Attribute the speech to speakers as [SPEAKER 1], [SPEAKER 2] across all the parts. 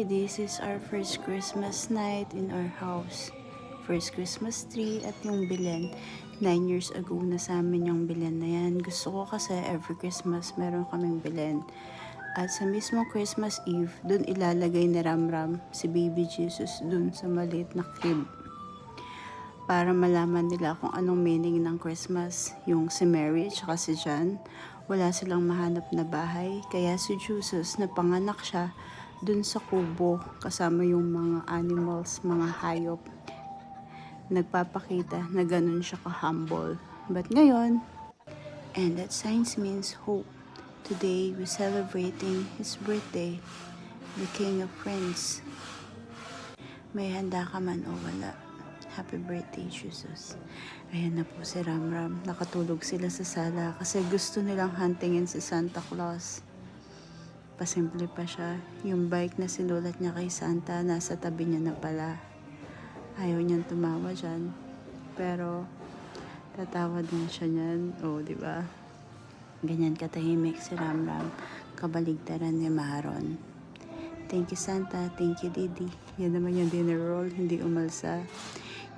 [SPEAKER 1] this is our first Christmas night in our house. First Christmas tree at yung bilen. 9 years ago na sa amin yung bilen na yan. Gusto ko kasi every Christmas meron kaming bilen. At sa mismong Christmas Eve, dun ilalagay ni Ramram si Baby Jesus dun sa maliit na crib. Para malaman nila kung anong meaning ng Christmas. Yung si Mary at si John, wala silang mahanap na bahay. Kaya si Jesus, napanganak siya dun sa kubo kasama yung mga animals, mga hayop. Nagpapakita na ganun siya ka-humble. But ngayon, and that signs means hope. Today, we're celebrating His birthday, the King of Friends. May handa ka man o wala. Happy birthday, Jesus. Ayan na po si Ramram. Nakatulog sila sa sala kasi gusto nilang huntingin si Santa Claus. Pasimple pa siya. Yung bike na sinulat niya kay Santa, nasa tabi niya na pala. Ayaw niyang tumawa dyan. Pero, tatawa din siya niyan. O, diba? Ganyan katahimik si Ramram. Kabaligtaran ni Maron. Thank you, Santa. Thank you, Didi. Yan naman yung dinner roll. Hindi umalsa.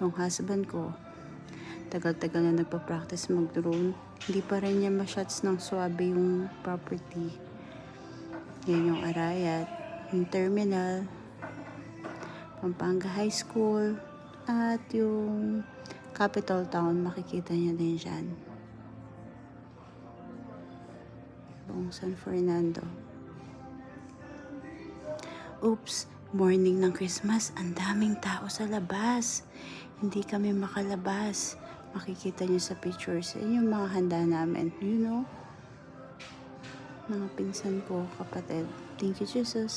[SPEAKER 1] Yung husband ko, tagal-tagal na nagpa-practice mag-drone. Hindi pa rin niya ma-shots ng swabe yung property. Yan yung Arayat, yung terminal, Pampanga High School, at yung Capital Town, makikita niya din dyan. Yung San Fernando. Oops! Morning ng Christmas, ang daming tao sa labas. Hindi kami makalabas. Makikita niyo sa pictures. Yan yung mga handa namin. You know? Mga pinsan ko, kapatid. Thank you, Jesus.